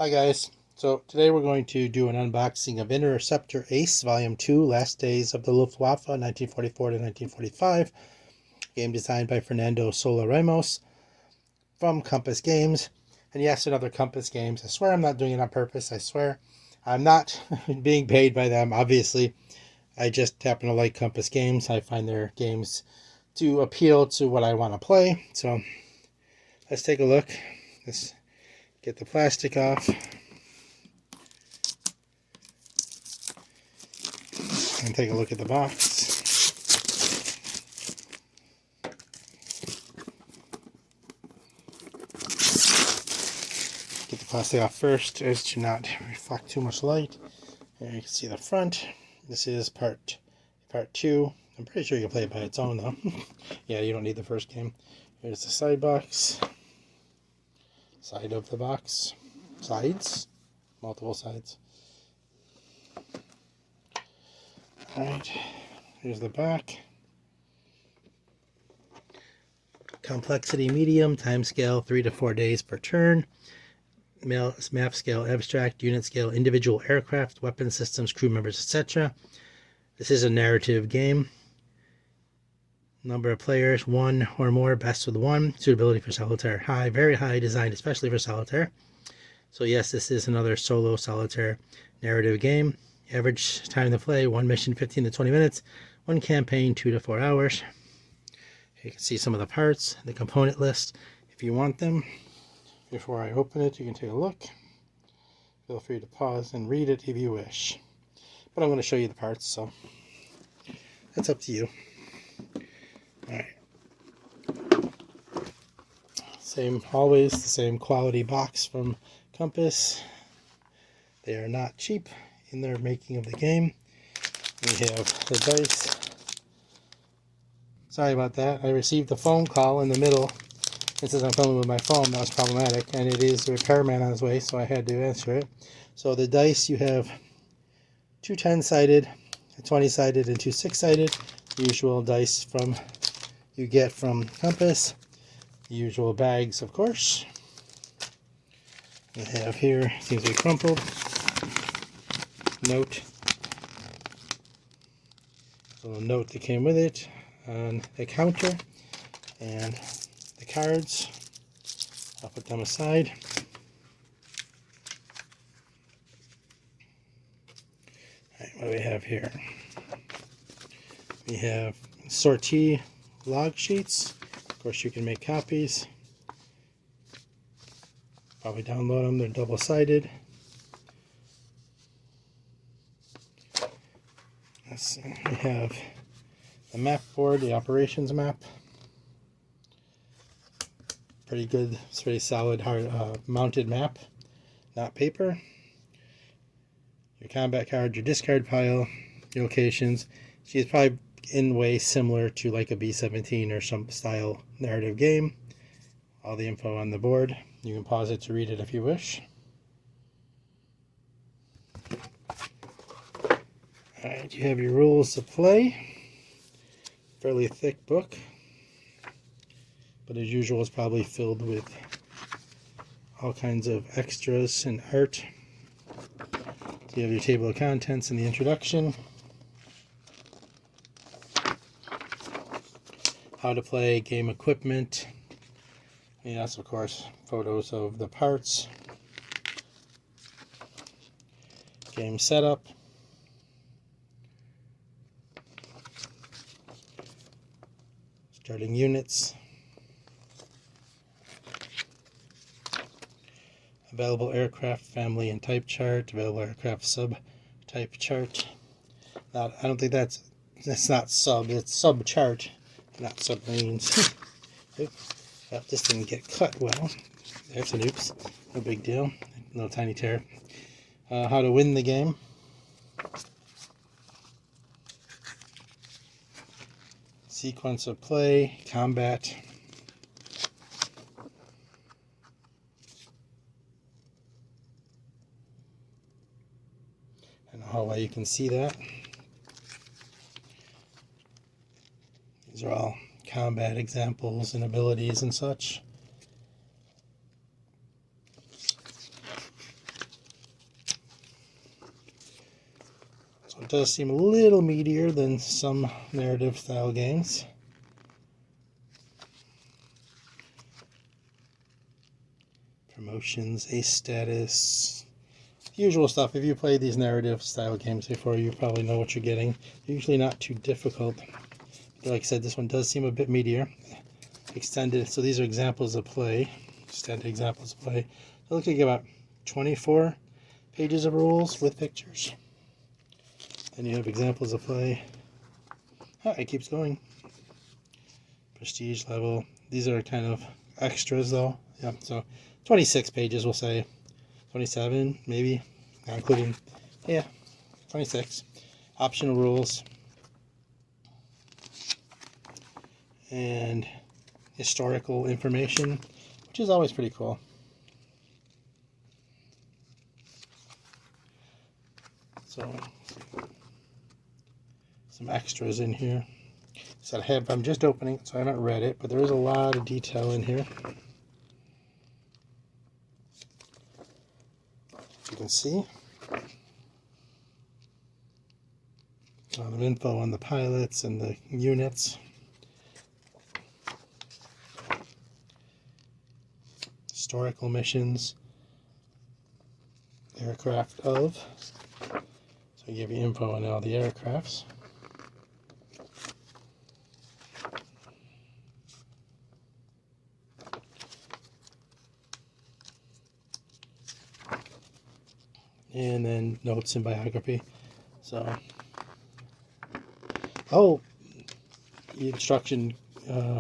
Hi guys, so today we're going to do an unboxing of Interceptor Ace Volume 2, Last Days of the Luftwaffe, 1944 to 1945. Game designed by Fernando Sola Ramos from Compass Games. And yes, another Compass Games. I swear I'm not doing it on purpose, I swear. I'm not being paid by them, obviously. I just happen to like Compass Games. I find their games to appeal to what I want to play. So let's take a look. Let's get the plastic off. And take a look at the box. Get the plastic off first as to not reflect too much light. There you can see the front. This is part 2. I'm pretty sure you can play it by its own though. Yeah, you don't need the first game. Here's the side box. Side of the box. Sides. Multiple sides. Alright, here's the back. Complexity medium, time scale 3 to 4 days per turn. Map scale abstract, unit scale individual aircraft, weapon systems, crew members, etc. This is a narrative game. Number of players, 1 or more, best with 1. Suitability for solitaire, high, very high, designed especially for solitaire. So yes, this is another solo solitaire narrative game. Average time to play, 1 mission 15 to 20 minutes, 1 campaign 2 to 4 hours. You can see some of the parts, the component list. If you want them, before I open it, you can take a look. Feel free to pause and read it if you wish. But I'm going to show you the parts, so that's up to you. Alright. Always the same quality box from Compass. They are not cheap in their making of the game. We have the dice. Sorry about that. I received a phone call in the middle. It says I'm filming with my phone. That was problematic, and it is the repairman on his way, so I had to answer it. So the dice, you have 2 10-sided, a 20-sided, and 2 6-sided. Usual dice you get from Compass. The usual bags, of course. We have here, seems to be crumpled. Note. A little note that came with it on the counter, and the cards. I'll put them aside. Alright, what do we have here? We have sortie log sheets. Of course, you can make copies. Probably download them, they're double-sided. We have the map board, the operations map. Pretty good, it's pretty solid, hard mounted map, not paper. Your combat card, your discard pile, your locations. She's probably in way similar to like a B-17 or some style narrative game. All the info on the board. You can pause it to read it if you wish. Alright, you have your rules to play. Fairly thick book. But as usual, it's probably filled with all kinds of extras and art. So you have your table of contents and the introduction. How to play, game equipment. And yes, of course, photos of the parts. Game setup. Starting units. Available aircraft family and type chart. Available aircraft sub type chart. Now, I don't think that's not sub. It's sub chart, not submarines. Well, this didn't get cut well. There's an oops. No big deal. Little tiny tear. How to win the game. Sequence of play, combat. And the hallway, you can see that. These are all combat examples and abilities and such. does seem a little meatier than some narrative style games. Promotions, ace status, usual stuff. If you played these narrative style games before, you probably know what you're getting. They're usually not too difficult. But like I said, this one does seem a bit meatier. Extended, so these are examples of play. Extended examples of play. It looks like about 24 pages of rules with pictures. Then you have examples of play. Oh, it keeps going. Prestige level. These are kind of extras though. Yeah, so 26 pages, we'll say. 27, maybe. Not including, yeah, 26. Optional rules. And historical information, which is always pretty cool. So, some extras in here. So I'm just opening it, so I haven't read it, but there is a lot of detail in here. You can see a lot of info on the pilots and the units. Historical missions, aircraft of, so I give you info on all the aircrafts. And then notes and biography. So, the instruction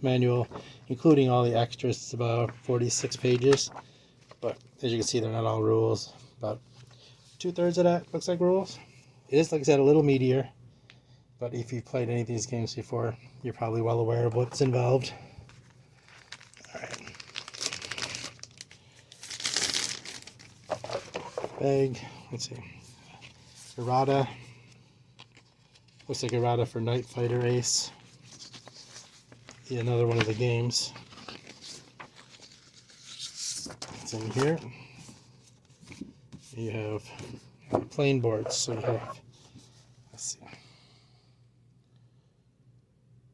manual, including all the extras, it's about 46 pages. But as you can see, they're not all rules. About 2/3 of that looks like rules. It is, like I said, a little meatier. But if you've played any of these games before, you're probably well aware of what's involved. Alright. Bag. Let's see. Errata. Looks like errata for Night Fighter Ace. Yeah, another one of the games. It's in here. You have plane boards. So you have, let's see.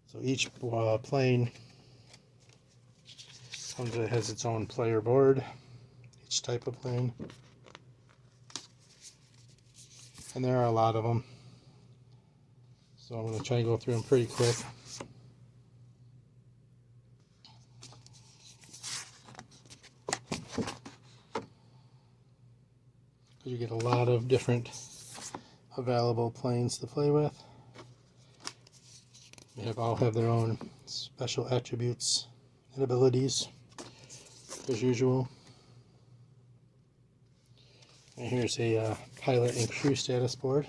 So each plane has its own player board. Each type of plane. And there are a lot of them. So I'm going to try and go through them pretty quick. You get a lot of different available planes to play with. They all have their own special attributes and abilities, as usual. And here's a pilot and crew status board.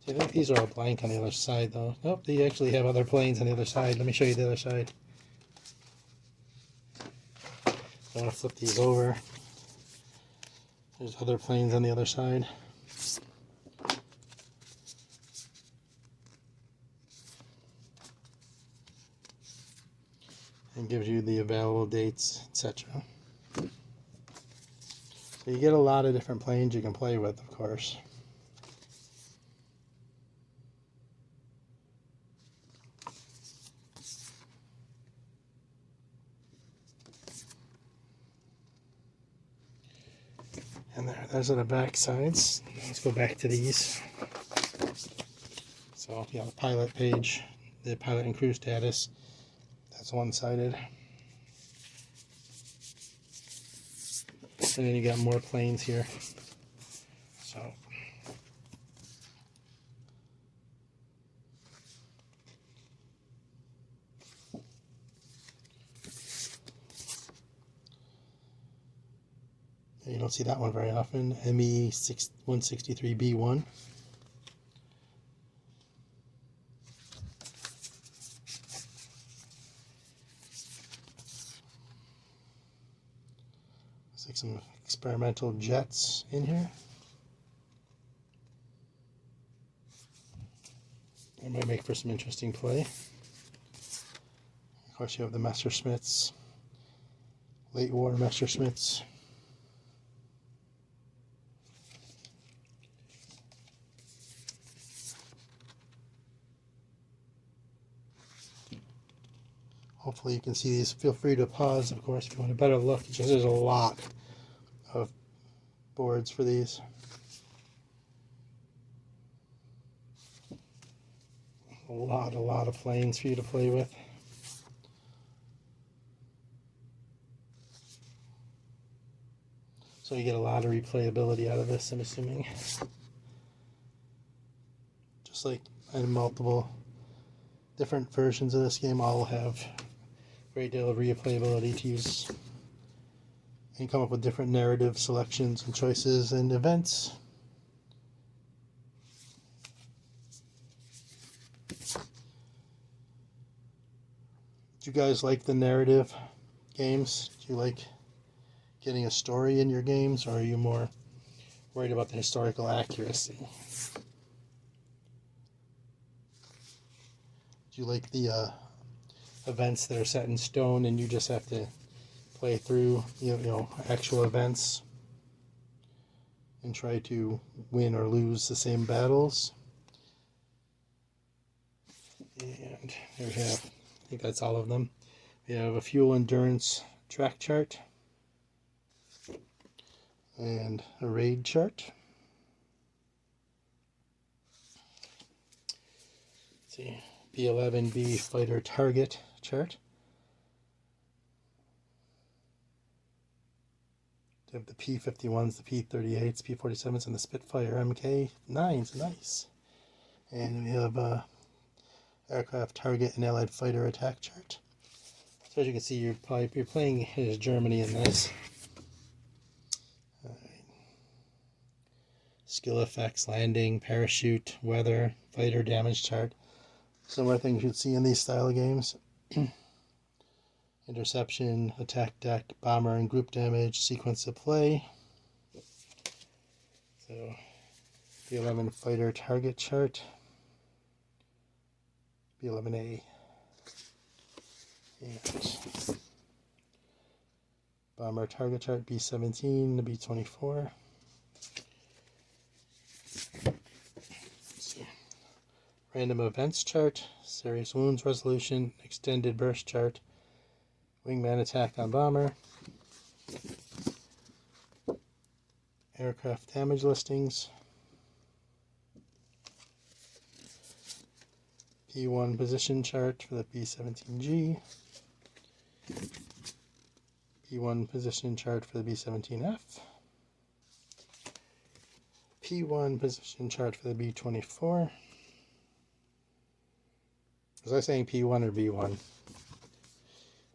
I think these are all blank on the other side, though. Nope, they actually have other planes on the other side. Let me show you the other side. I'm going to flip these over. There's other planes on the other side. And gives you the available dates, etc. So you get a lot of different planes you can play with, of course. And those are the back sides. Let's go back to these. So, yeah, the pilot page, the pilot and crew status, that's one-sided. And then you got more planes here. So, you don't see that one very often. ME 163B1. Looks like some experimental jets in here. That might make for some interesting play. Of course, you have the Messerschmitts, late war Messerschmitts. Hopefully you can see these. Feel free to pause, of course, if you want a better look. Just there's a lot of boards for these. A lot of planes for you to play with. So you get a lot of replayability out of this, I'm assuming. Just like multiple different versions of this game all have a great deal of replayability to use and come up with different narrative selections and choices and events. Do you guys like the narrative games? Do you like getting a story in your games, or are you more worried about the historical accuracy? Do you like the events that are set in stone and you just have to play through you know actual events and try to win or lose the same battles? And there we have, I think that's all of them. We have a fuel endurance track chart and a raid chart. Let's see, B-11B fighter target chart. We have the P-51s, the P-38s, P-47s, and the Spitfire MK-9s. Nice. And we have aircraft target and allied fighter attack chart. So as you can see, you're playing as Germany in this. Skill effects, landing, parachute, weather, fighter damage chart. Similar things you'd see in these style of games. Interception, attack deck, bomber and group damage, sequence of play. So, B-11 fighter target chart. B-11A. And bomber target chart, B-17, the B-24. Random events chart, serious wounds resolution, extended burst chart, wingman attack on bomber, aircraft damage listings, P1 position chart for the B-17G, P1 position chart for the B-17F, P1 position chart for the B-24. Was I saying P1 or B1?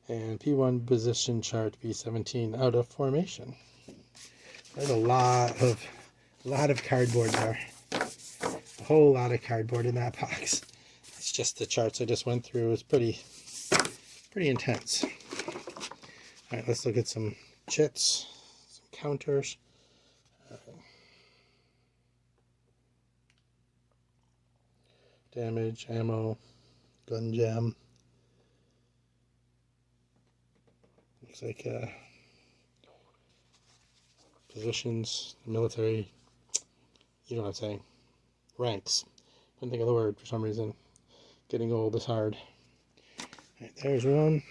And P1 position chart, B-17 out of formation. There's a lot of cardboard there. A whole lot of cardboard in that box. It's just the charts I just went through. It's pretty intense. All right, let's look at some chits, some counters. Damage, ammo, gun jam. Looks like positions, military, you know what I'm saying, ranks. Couldn't think of the word for some reason. Getting old is hard. Right, there's one.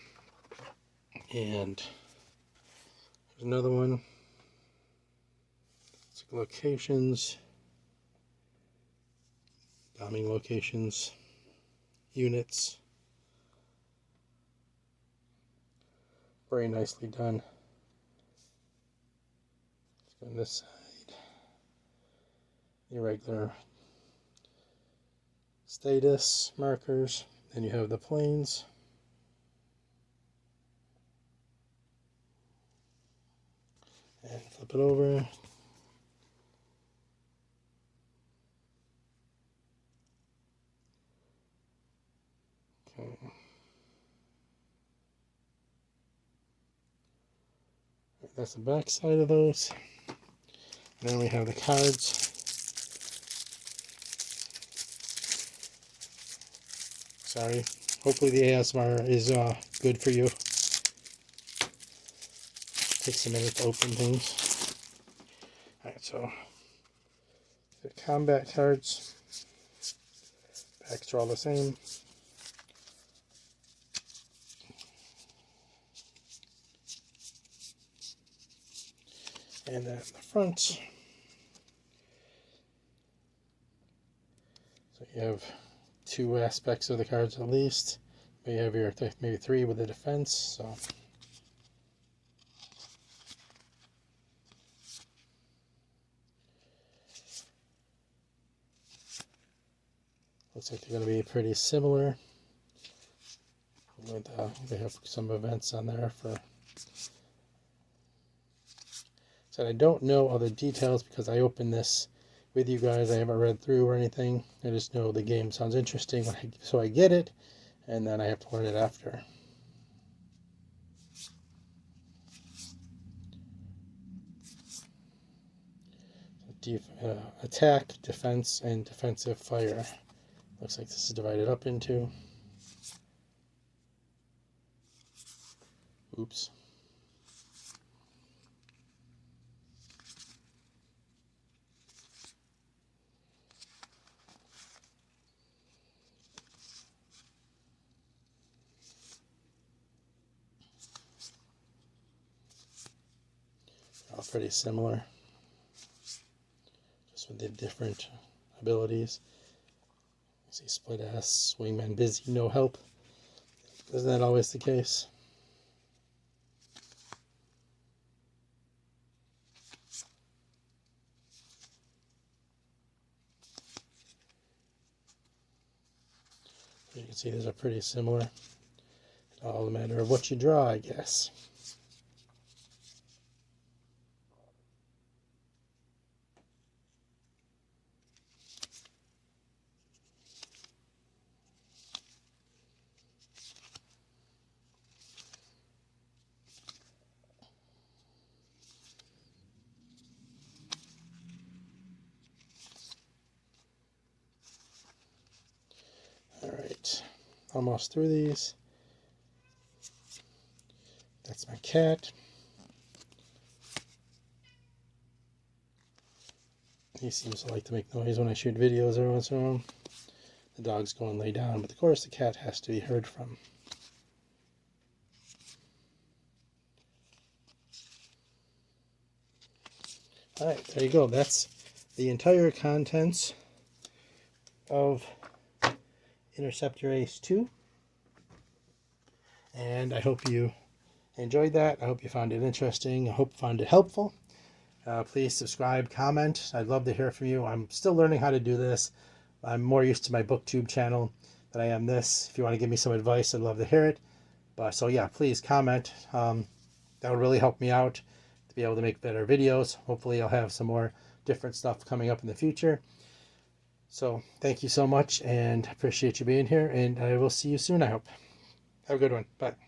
And there's another one. It's locations, bombing locations, units. Very nicely done. Let's go on this side. Irregular status markers. Then you have the planes. And flip it over. Okay. That's the back side of those. And then we have the cards. Sorry. Hopefully the ASMR is good for you. Takes a minute to open things. Alright, so the combat cards. Backs are all the same. And then the front. So you have 2 aspects of the cards at least. You have your maybe 3 with the defense. So looks like they're going to be pretty similar. With, they have some events on there for. So I don't know other details because I opened this with you guys. I haven't read through or anything. I just know the game sounds interesting, so I get it, and then I have to learn it after. Attack, defense, and defensive fire. Looks like this is divided up into. Oops. All pretty similar, just with the different abilities. You see split ass, wingman busy, no help. Isn't that always the case? You can see these are pretty similar. All a matter of what you draw, I guess. Alright, almost through these. That's my cat. He seems to like to make noise when I shoot videos every once in a while. The dog's going to lay down, but of course the cat has to be heard from. Alright, there you go. That's the entire contents of Interceptor Ace 2. And I hope you enjoyed that. I hope you found it interesting. I hope you found it helpful. Please subscribe, comment. I'd love to hear from you. I'm still learning how to do this. I'm more used to my BookTube channel than I am this. If you want to give me some advice, I'd love to hear it. But so yeah, please comment. That would really help me out to be able to make better videos. Hopefully I'll have some more different stuff coming up in the future. So thank you so much and appreciate you being here, and I will see you soon, I hope. Have a good one. Bye.